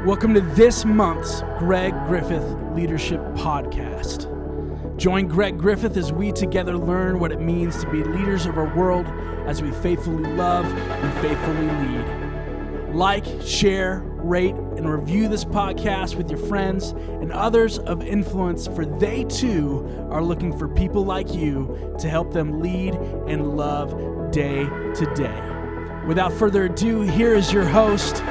Welcome to this month's Greg Griffith Leadership Podcast. Join Greg Griffith as we together learn what it means to be leaders of our world as we faithfully love and faithfully lead. Like, share, rate, and review this podcast with your friends and others of influence, for they too are looking for people like you to help them lead and love day to day. Without further ado, here is your host,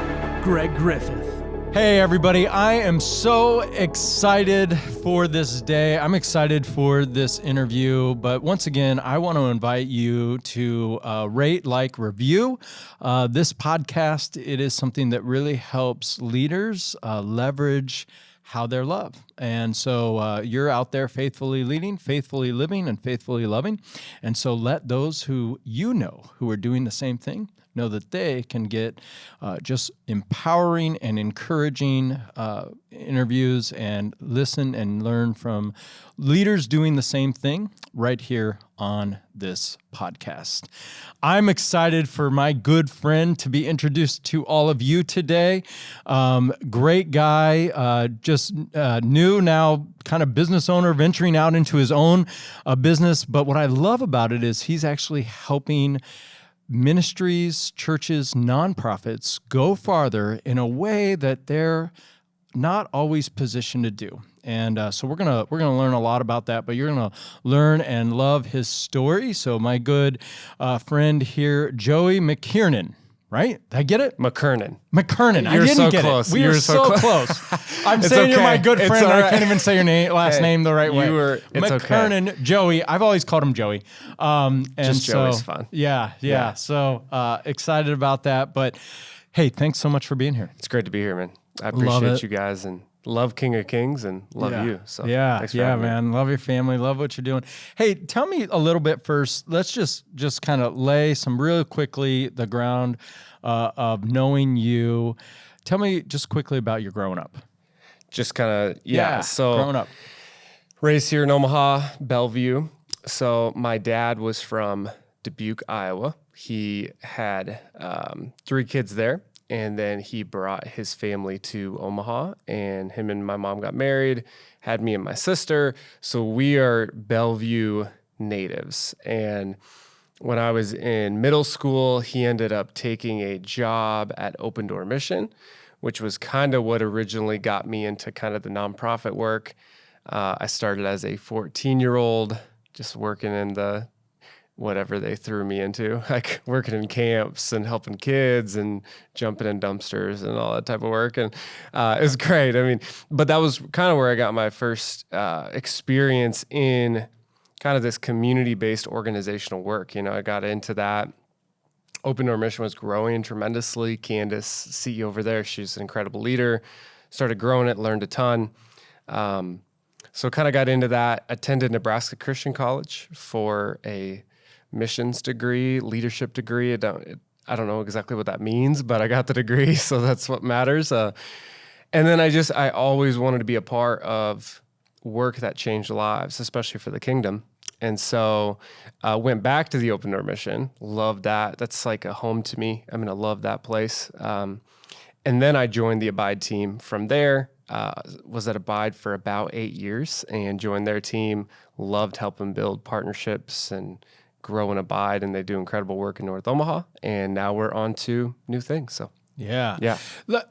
Greg Griffith. Hey everybody, I am so excited for this day. I'm excited for this interview, but once again, I want to invite you to rate, like, review this podcast. It is something that really helps leaders leverage how they're loved. And so you're out there faithfully leading, faithfully living, and faithfully loving. And so let those who you know who are doing the same thing know that they can get just empowering and encouraging interviews and listen and learn from leaders doing the same thing right here on this podcast. I'm excited for my good friend to be introduced to all of you today. Great guy, just new now, kind of business owner, venturing out into his own business. But what I love about it is he's actually helping ministries, churches, nonprofits go farther in a way that they're not always positioned to do. And so we're gonna learn a lot about that, but you're gonna learn and love his story. So my good friend here, Joey McKernan. Right? Did I get it? McKernan. I didn't get close. it. We are so close. I'm saying you're my good friend, and I can't even say your last name the right way. It's McKernan, okay. Joey. I've always called him Joey. Joey's fun. Yeah. So excited about that. But hey, thanks so much for being here. It's great to be here, man. I appreciate you guys and love King of Kings and love you. So thanks for having me. Love your family. Love what you're doing. Hey, tell me a little bit first. Let's just kind of lay some real quickly the ground of knowing you. Tell me just quickly about your growing up. Just kind of, So growing up. Raised here in Omaha, Bellevue. So my dad was from Dubuque, Iowa. He had 3 kids there. And then he brought his family to Omaha, and him and my mom got married, had me and my sister. So we are Bellevue natives. And when I was in middle school, he ended up taking a job at Open Door Mission, which was kind of what originally got me into kind of the nonprofit work. I started as a 14-year-old, just working in the whatever they threw me into, like working in camps and helping kids and jumping in dumpsters and all that type of work. And it was great. I mean, but that was kind of where I got my first experience in kind of this community-based organizational work. You know, I got into that. Open Door Mission was growing tremendously. Candace, CEO over there, she's an incredible leader. Started growing it, learned a ton. So kind of got into that. Attended Nebraska Christian College for a missions degree, leadership degree. I don't know exactly what that means, but I got the degree, so that's what matters. And then I always wanted to be a part of work that changed lives, especially for the kingdom. And so went back to the Open Door Mission. Loved that. That's like a home to me. I mean, I love that place. And then I joined the Abide team from there. Was at Abide for about 8 years and joined their team. Loved helping build partnerships and grow and Abide, and they do incredible work in North Omaha. And now we're on to new things. So yeah.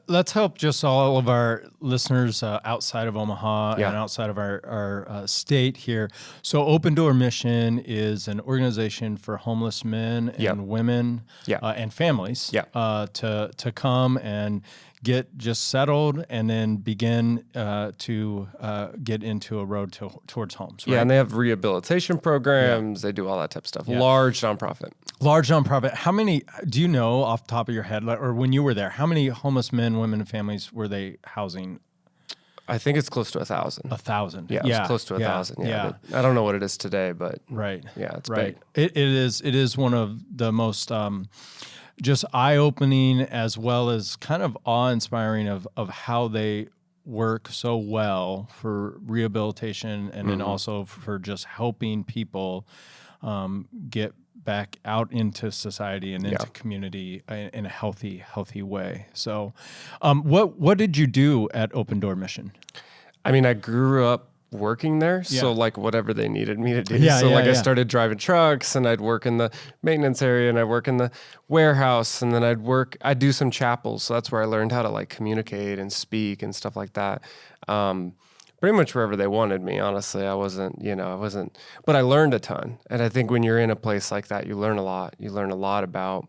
Let's help just all of our listeners outside of Omaha and outside of our state here. So Open Door Mission is an organization for homeless men and women and families to come and get just settled and then begin to get into a road towards homes. Right? Yeah, and they have rehabilitation programs. They do all that type of stuff. Yeah. Large nonprofit. How many, do you know off the top of your head, or when you were there, how many homeless men, women, and families were they housing? I think it's close to 1,000. 1,000. Yeah, it's close to 1,000. Yeah. I don't know what it is today, but it's big. It is one of the most just eye-opening as well as kind of awe-inspiring of how they work so well for rehabilitation and then also for just helping people get back out into society and into community in a healthy way. So what did you do at Open Door Mission? I mean, I grew up working there, so like whatever they needed me to do. I started driving trucks, and I'd work in the maintenance area, and I'd work in the warehouse, and then I'd do some chapels. So that's where I learned how to like communicate and speak and stuff like that. Pretty much wherever they wanted me, honestly. I wasn't, but I learned a ton. And I think when you're in a place like that, you learn a lot. You learn a lot about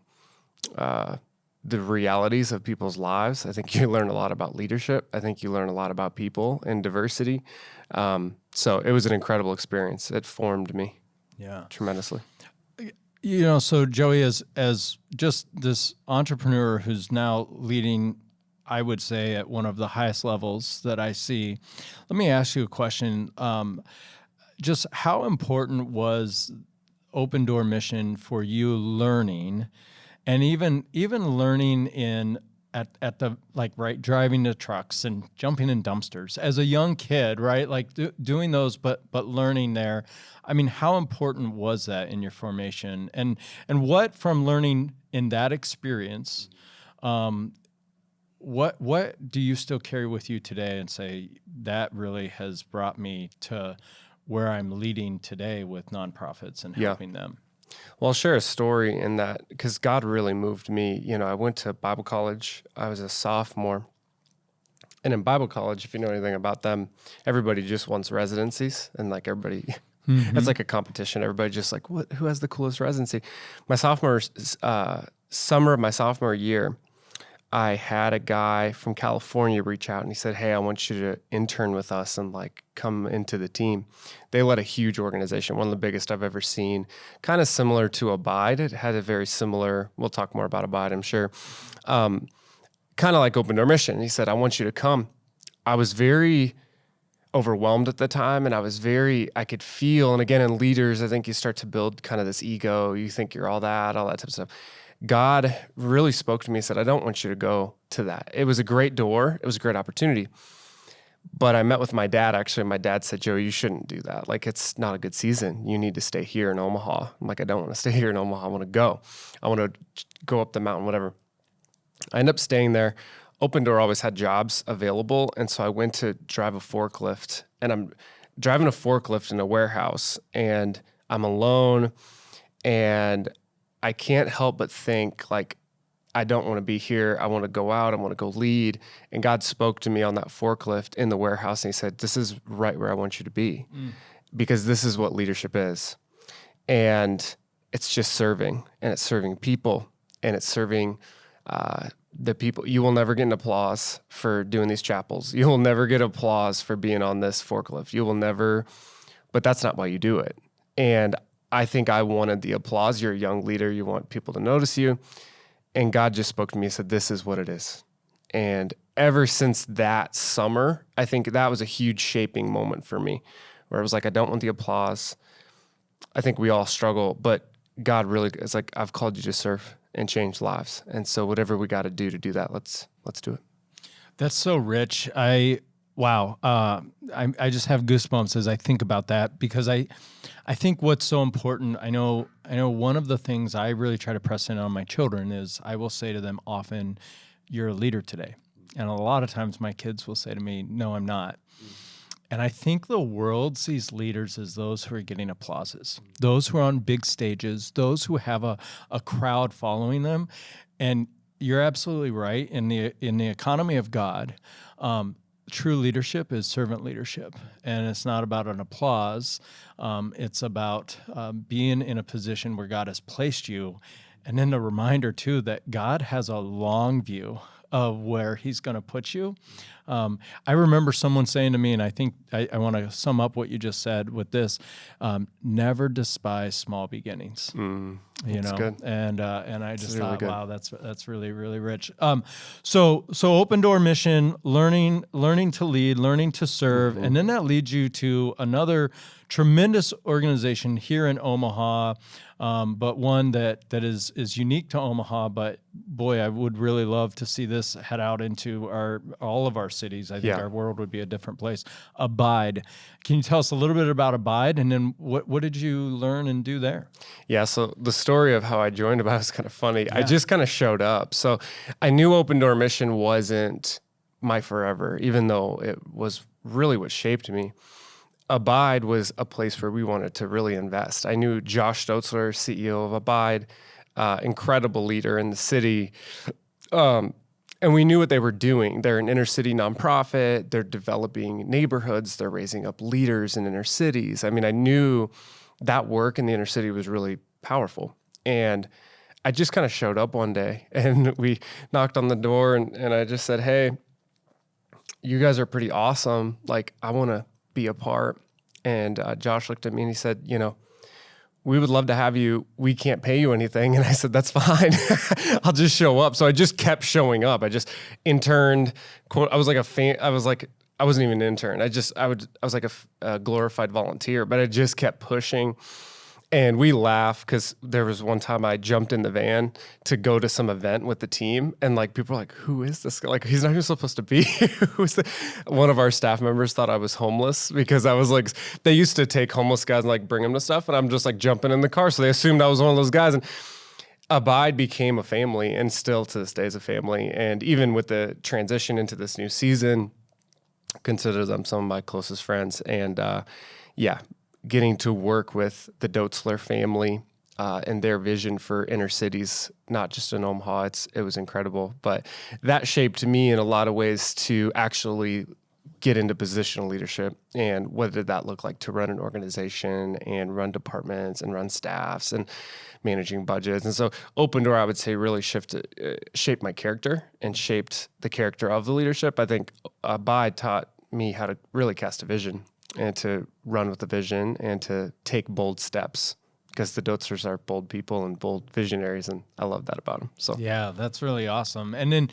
the realities of people's lives. I think you learn a lot about leadership. I think you learn a lot about people and diversity. So it was an incredible experience. It formed me tremendously. So Joey, as just this entrepreneur who's now leading, I would say, at one of the highest levels that I see, let me ask you a question. Just how important was Open Door Mission for you learning, and even learning at the driving the trucks and jumping in dumpsters as a young kid, right? Like doing those, but learning there. I mean, how important was that in your formation? And what from learning in that experience, what do you still carry with you today and say that really has brought me to where I'm leading today with nonprofits and helping them? Well, I'll share a story in that because God really moved me. I went to Bible college. I was a sophomore. And in Bible college, if you know anything about them, everybody just wants residencies. And like everybody, it's like a competition. Everybody just like, who has the coolest residency? My summer of my sophomore year, I had a guy from California reach out and he said, hey, I want you to intern with us and like come into the team. They led a huge organization, one of the biggest I've ever seen, kind of similar to Abide. It had a very similar, we'll talk more about Abide, I'm sure. Kind of like Open Door Mission. He said, I want you to come. I was very overwhelmed at the time, and I could feel, and again, in leaders, I think you start to build kind of this ego. You think you're all that type of stuff. God really spoke to me and said, I don't want you to go to that. It was a great door. It was a great opportunity. But I met with my dad, actually. My dad said, Joe, you shouldn't do that. Like, it's not a good season. You need to stay here in Omaha. I'm like, I don't want to stay here in Omaha. I want to go. I want to go up the mountain, whatever. I ended up staying there. Open Door always had jobs available. And so I went to drive a forklift. And I'm driving a forklift in a warehouse. And I'm alone. And I can't help but think, like, I don't want to be here. I want to go out. I want to go lead. And God spoke to me on that forklift in the warehouse, and he said, this is right where I want you to be because this is what leadership is. And it's just serving, and it's serving people, and it's serving the people. You will never get an applause for doing these chapels. You will never get applause for being on this forklift. You will never, but that's not why you do it. And I think I wanted the applause. You're a young leader. You want people to notice you. And God just spoke to me and said, this is what it is. And ever since that summer, I think that was a huge shaping moment for me where I was like, I don't want the applause. I think we all struggle, but God really is like, I've called you to serve and change lives. And so whatever we got to do that, let's do it. That's so rich. Wow. I just have goosebumps as I think about that because I think what's so important, I know one of the things I really try to press in on my children is I will say to them often, you're a leader today. And a lot of times my kids will say to me, no, I'm not. And I think the world sees leaders as those who are getting applauses, those who are on big stages, those who have a crowd following them. And you're absolutely right. In the economy of God, true leadership is servant leadership, and it's not about an applause. It's about being in a position where God has placed you, and then the reminder too that God has a long view of where He's going to put you. I remember someone saying to me, and I think I want to sum up what you just said with this: never despise small beginnings. That's good. And I just thought, wow, that's really, really rich. So Open Door Mission, learning to lead, learning to serve, and then that leads you to another tremendous organization here in Omaha, but one that is unique to Omaha. But boy, I would really love to see this head out into all of our cities. I think our world would be a different place. Abide. Can you tell us a little bit about Abide, and then what did you learn and do there? Yeah, so the story of how I joined Abide was kind of funny. I just kind of showed up. So I knew Open Door Mission wasn't my forever, even though it was really what shaped me. Abide was a place where we wanted to really invest. I knew Josh Stotzler, CEO of Abide, incredible leader in the city. And we knew what they were doing. They're an inner city nonprofit. They're developing neighborhoods. They're raising up leaders in inner cities. I mean, I knew that work in the inner city was really powerful. And I just kind of showed up one day and we knocked on the door and I just said, hey, you guys are pretty awesome. Like, I want to be a part. And Josh looked at me and he said, we would love to have you. We can't pay you anything. And I said, that's fine. I'll just show up. So I just kept showing up. I just interned. I was like I wasn't even an intern. I was like a glorified volunteer, but I just kept pushing. And we laugh because there was one time I jumped in the van to go to some event with the team. And like, people were like, who is this guy? Like, he's not even supposed to be here. One of our staff members thought I was homeless because I was like, they used to take homeless guys and like bring them to stuff. And I'm just like jumping in the car. So they assumed I was one of those guys. And Abide became a family and still to this day is a family. And even with the transition into this new season, consider them some of my closest friends. And getting to work with the Dotzler family and their vision for inner cities, not just in Omaha, it was incredible. But that shaped me in a lot of ways to actually get into positional leadership. And what did that look like to run an organization and run departments and run staffs and managing budgets? And so Open Door, I would say, really shaped my character and shaped the character of the leadership. I think Abide taught me how to really cast a vision and to run with the vision and to take bold steps, because the Dotzlers are bold people and bold visionaries, and I love that about them. So yeah, that's really awesome. And then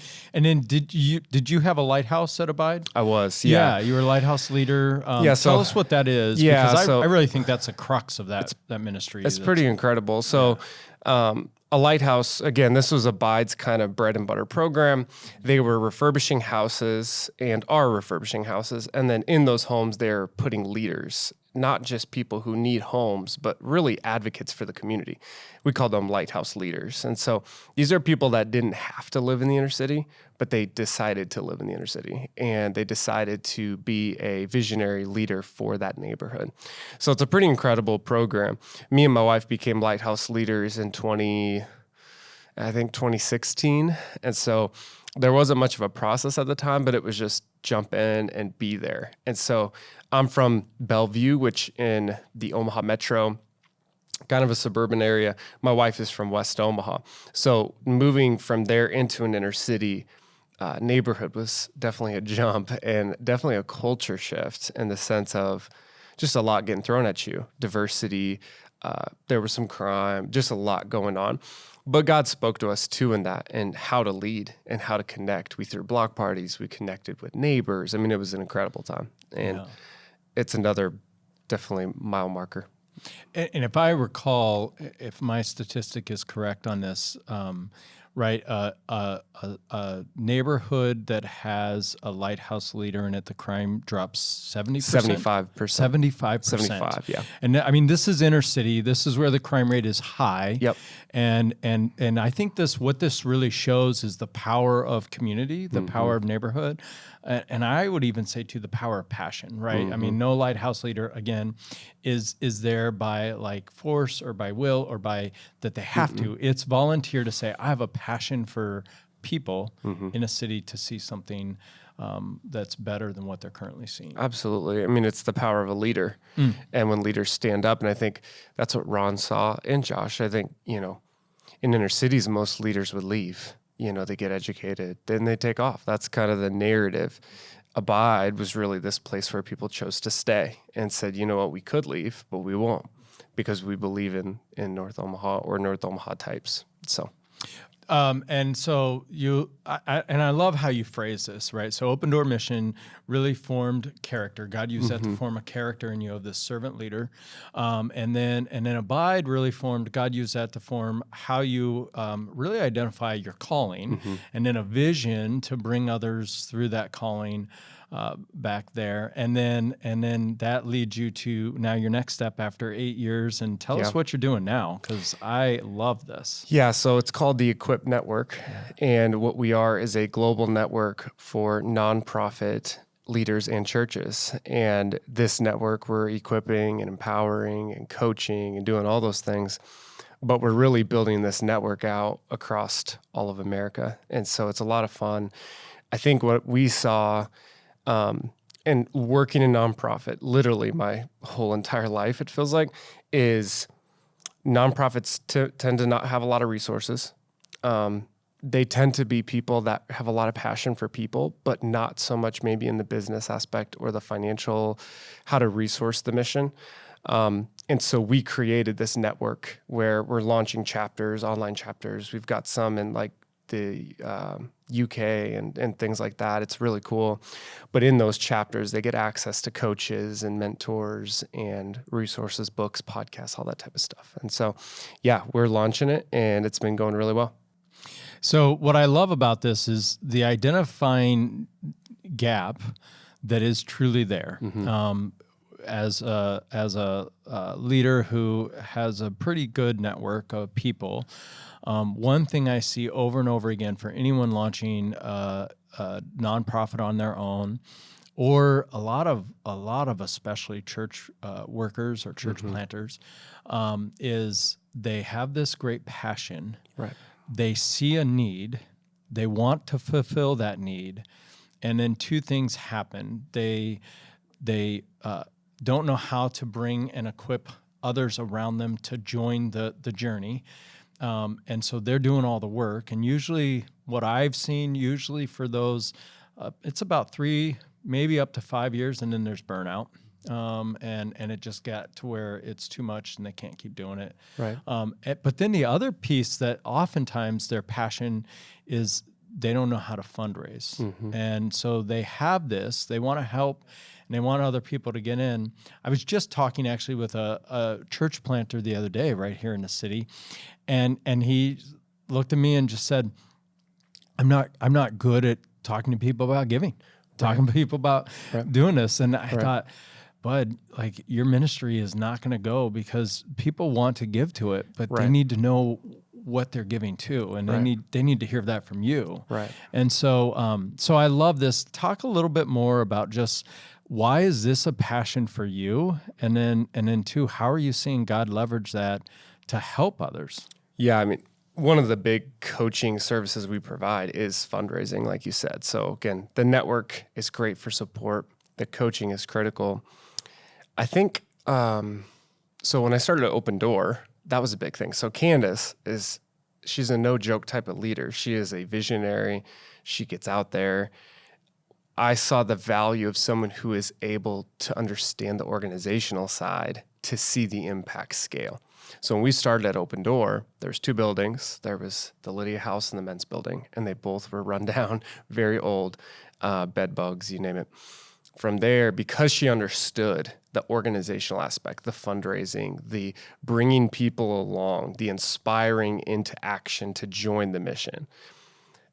did you have a lighthouse at Abide? I was, you were a lighthouse leader. Tell us what that is. Yeah, because I really think that's a crux of that ministry. It's pretty incredible. So. A lighthouse, again, this was Abide's kind of bread and butter program. They were refurbishing houses and are refurbishing houses. And then in those homes, they're putting leaders, not just people who need homes, but really advocates for the community. We call them lighthouse leaders. And so these are people that didn't have to live in the inner city, but they decided to live in the inner city. And they decided to be a visionary leader for that neighborhood. So it's a pretty incredible program. Me and my wife became lighthouse leaders in 2016. And so there wasn't much of a process at the time, but it was just jump in and be there. And so I'm from Bellevue, which in the Omaha metro, kind of a suburban area. My wife is from West Omaha. So moving from there into an inner city neighborhood was definitely a jump and definitely a culture shift in the sense of just a lot getting thrown at you. Diversity, there was some crime, just a lot going on. But God spoke to us too in that, and how to lead and how to connect. We threw block parties. We connected with neighbors. I mean, it was an incredible time. And it's another definitely mile marker. And if I recall, if my statistic is correct on this, right, a neighborhood that has a lighthouse leader in it, the crime drops 70%? 75%. 75%. 75, yeah. And I mean, this is inner city. This is where the crime rate is high. Yep. And I think what this really shows is the power of community, the power of neighborhood. And I would even say too, the power of passion, right? I mean, no lighthouse leader, again, is there by like force or by will or by that they have to. It's volunteer to say, I have a passion for people in a city to see something that's better than what they're currently seeing. Absolutely. I mean, it's the power of a leader. And when leaders stand up, and I think that's what Ron saw in Josh. I think, in inner cities, most leaders would leave. They get educated, then they take off. That's kind of the narrative. Abide was really this place where people chose to stay and said, you know what, we could leave, but we won't, because we believe in North Omaha or North Omaha types. So And so I love how you phrase this, right? So Open Door Mission really formed character. God used that to form a character in you of this servant leader. And then Abide really formed, God used that to form how you really identify your calling, and then a vision to bring others through that calling back there. And then that leads you to now your next step after 8 years. And tell us what you're doing now, because I love this. Yeah, so it's called the Equip Network. And what we are is a global network for nonprofit leaders and churches. And this network, we're equipping and empowering and coaching and doing all those things. But we're really building this network out across all of America. And so it's a lot of fun. I think what we saw, and working in nonprofit, literally my whole entire life, it feels like, is nonprofits tend to not have a lot of resources. They tend to be people that have a lot of passion for people, but not so much maybe in the business aspect or the financial, how to resource the mission. And so we created this network where we're launching chapters, online chapters. We've got some in like the UK and things like that. It's really cool. But in those chapters, they get access to coaches and mentors and resources, books, podcasts, all that type of stuff. And so, yeah, we're launching it, and it's been going really well. So what I love about this is the identifying gap that is truly there. As a leader who has a pretty good network of people, one thing I see over and over again for anyone launching a nonprofit on their own, or a lot of especially church workers or church planters, is they have this great passion. Right. They see a need, they want to fulfill that need, and then two things happen. They don't know how to bring and equip others around them to join the journey. And so they're doing all the work. And usually what I've seen, usually for those, it's about 3, maybe up to 5 years, and then there's burnout. And it just got to where it's too much and they can't keep doing it. Right. But then the other piece that oftentimes their passion is they don't know how to fundraise. And so they have this, they want to help, and they want other people to get in. I was just talking actually with a church planter the other day right here in the city, and he looked at me and just said, I'm not good at talking to people about giving, talking to people about doing this. And I thought, Bud, like, your ministry is not going to go because people want to give to it, but they need to know what they're giving to, and they need to hear that from you. Right. And so so I love this. Talk a little bit more about just why is this a passion for you, and then two, how are you seeing God leverage that to help others? Yeah, I mean, one of the big coaching services we provide is fundraising, like you said. So again, the network is great for support. The coaching is critical. I think, so when I started at Open Door, that was a big thing. So Candace she's a no joke type of leader. She is a visionary. She gets out there. I saw the value of someone who is able to understand the organizational side to see the impact scale. So when we started at Open Door, there was 2 buildings. There was the Lydia House and the men's building, and they both were run down, very old, bed bugs, you name it. From there, because she understood the organizational aspect, the fundraising, the bringing people along, the inspiring into action to join the mission,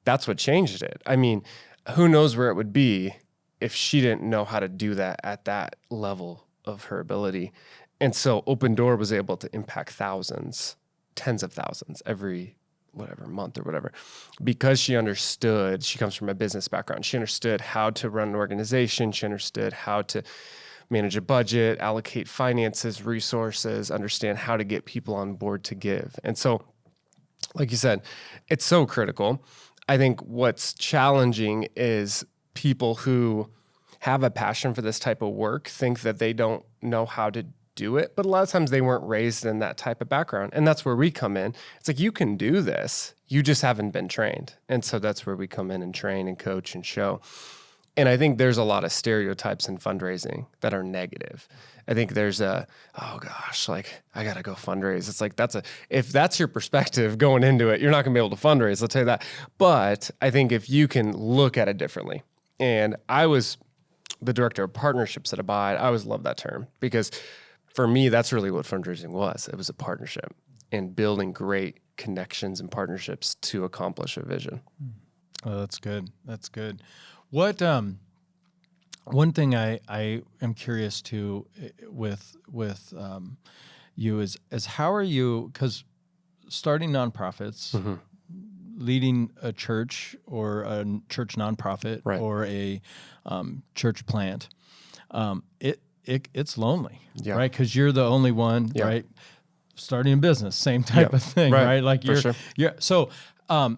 that's what changed it. I mean, who knows where it would be if she didn't know how to do that at that level of her ability. And so Open Door was able to impact thousands, tens of thousands every month or whatever, because she understood. She comes from a business background. She understood how to run an organization. She understood how to manage a budget, allocate finances, resources, understand how to get people on board to give. And so, like you said, it's so critical. I think what's challenging is people who have a passion for this type of work think that they don't know how to do it, but a lot of times they weren't raised in that type of background. And that's where we come in. It's like, you can do this, you just haven't been trained. And so that's where we come in and train and coach and show. And I think there's a lot of stereotypes in fundraising that are negative. I think there's oh gosh, like I got to go fundraise. It's like, if that's your perspective going into it, you're not gonna be able to fundraise. I'll tell you that. But I think if you can look at it differently, and I was the director of partnerships at Abide, I always love that term because for me, that's really what fundraising was. It was a partnership and building great connections and partnerships to accomplish a vision. Oh, that's good. That's good. What one thing I am curious to with you is how are you, because starting nonprofits, leading a church or a church nonprofit or a church plant, it's lonely, right? Because you're the only one, right? Starting a business, same type of thing, right? Like so.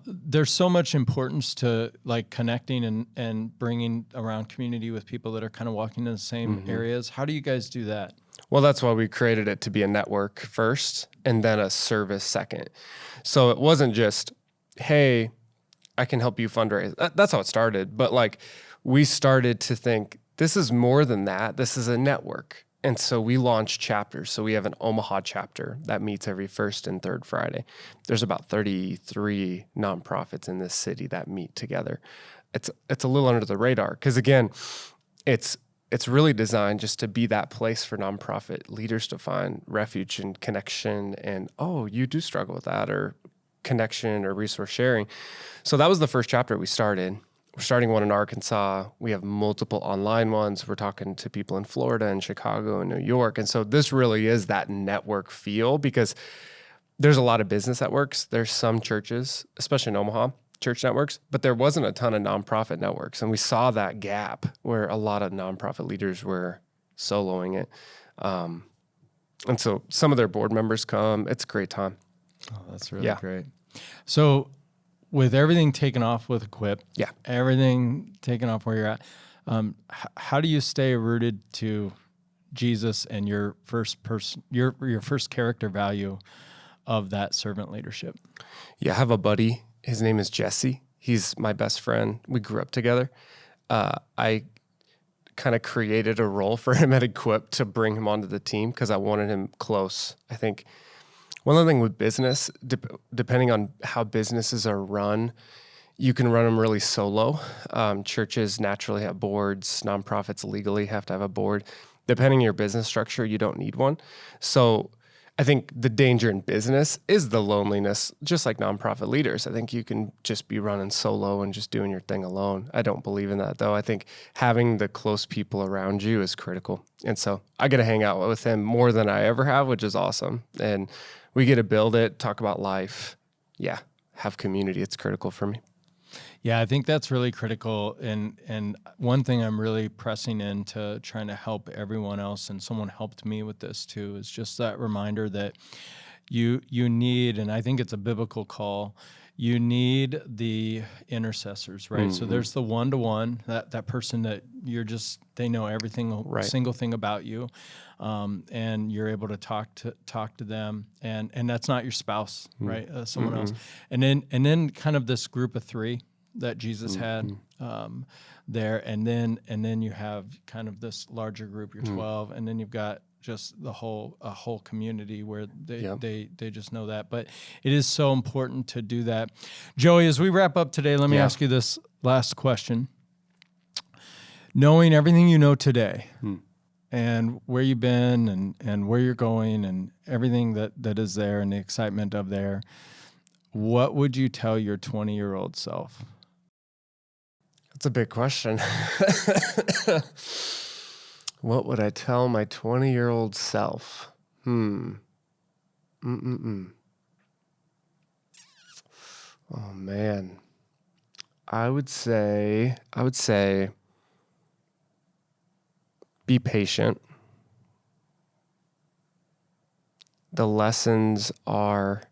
There's so much importance to like connecting and bringing around community with people that are kind of walking in the same areas. How do you guys do that? Well, that's why we created it to be a network first and then a service second. So it wasn't just, hey, I can help you fundraise. That's how it started. But like we started to think this is more than that. This is a network. And so we launched chapters. So we have an Omaha chapter that meets every first and third Friday. There's about 33 nonprofits in this city that meet together. It's a little under the radar because again, it's really designed just to be that place for nonprofit leaders to find refuge and connection and, oh, you do struggle with that, or connection or resource sharing. So that was the first chapter we started. We're starting one in Arkansas. We have multiple online ones. We're talking to people in Florida and Chicago and New York. And so this really is that network feel because there's a lot of business that works. There's some churches, especially in Omaha, church networks, but there wasn't a ton of nonprofit networks. And we saw that gap where a lot of nonprofit leaders were soloing it. And so some of their board members come. It's a great time. Oh, that's really great. So with everything taken off with Equip, everything taken off where you're at, how do you stay rooted to Jesus and your first character value of that servant leadership? Yeah, I have a buddy. His name is Jesse. He's my best friend. We grew up together. I kind of created a role for him at Equip to bring him onto the team because I wanted him close. I think one other thing with business, depending on how businesses are run, you can run them really solo. Churches naturally have boards. Nonprofits legally have to have a board. Depending on your business structure, you don't need one. So I think the danger in business is the loneliness, just like nonprofit leaders. I think you can just be running solo and just doing your thing alone. I don't believe in that, though. I think having the close people around you is critical. And so I get to hang out with him more than I ever have, which is awesome. And we get to build it, talk about life. Yeah, have community. It's critical for me. Yeah, I think that's really critical. And one thing I'm really pressing into trying to help everyone else, and someone helped me with this too, is just that reminder that you need, and I think it's a biblical call, you need the intercessors, right? So there's the one-to-one, that person that they know everything, single thing about you, and you're able to talk to them, and that's not your spouse, right? Someone else, and then kind of this group of three that Jesus had there, and then you have kind of this larger group, your 12, and then you've got just a whole community where they just know that. But it is so important to do that. Joey, as we wrap up today, let me ask you this last question. Knowing everything you know today, and where you've been and where you're going and everything that is there and the excitement of there, what would you tell your 20-year-old self? That's a big question. What would I tell my 20-year-old self? Oh, man. I would say be patient. The lessons are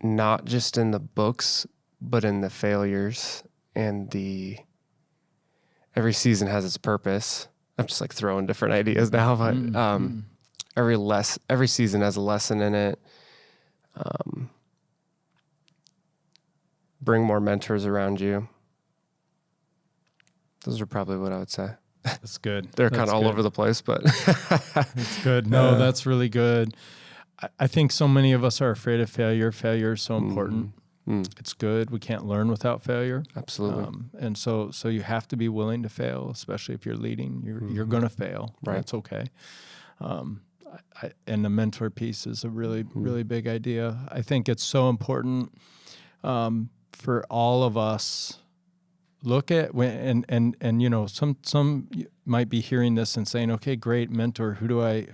not just in the books, but in the failures and every season has its purpose. I'm just like throwing different ideas now, but every season has a lesson in it. Bring more mentors around you. Those are probably what I would say. That's good. They're kind of all over the place, but it's good. No, that's really good. I think so many of us are afraid of failure. Failure is so important. It's good. We can't learn without failure. Absolutely. And so you have to be willing to fail, especially if you're leading. You're going to fail. Right. That's okay. And the mentor piece is a really, really big idea. I think it's so important for all of us. Look at and you know, some might be hearing this and saying, okay, great, mentor. Who do I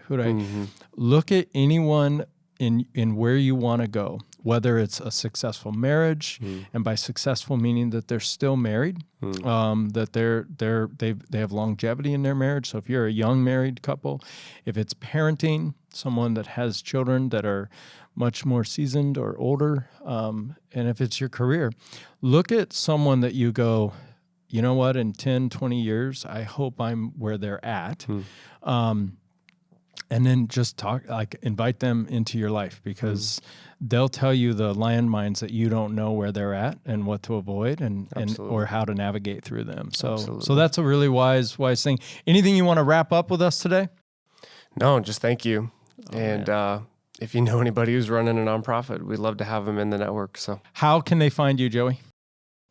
look at anyone in where you want to go, whether it's a successful marriage, and by successful meaning that they're still married, that they have longevity in their marriage. So if you're a young married couple, if it's parenting, someone that has children that are much more seasoned or older, and if it's your career, look at someone that you go, you know what, in 10, 20 years, I hope I'm where they're at. And then just invite them into your life, because they'll tell you the landmines that you don't know where they're at and what to avoid and or how to navigate through them. So that's a really wise thing. Anything you want to wrap up with us today? No, just thank you. If you know anybody who's running a nonprofit, we'd love to have them in the network. So how can they find you, Joey?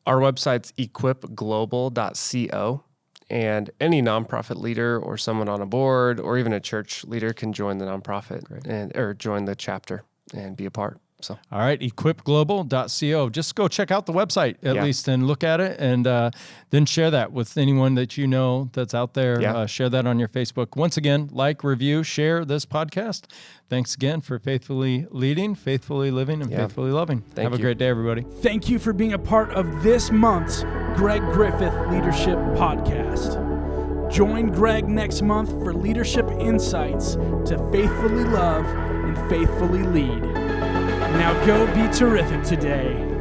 Our website's equipglobal.co. And any nonprofit leader or someone on a board or even a church leader can join the nonprofit or join the chapter and be a part. So, all right, equipglobal.co. Just go check out the website at least and look at it, and then share that with anyone that you know that's out there. Yeah. Share that on your Facebook. Once again, like, review, share this podcast. Thanks again for faithfully leading, faithfully living, and faithfully loving. Have a great day, everybody. Thank you for being a part of this month's Greg Griffith Leadership Podcast. Join Greg next month for leadership insights to faithfully love and faithfully lead. Now go be terrific today.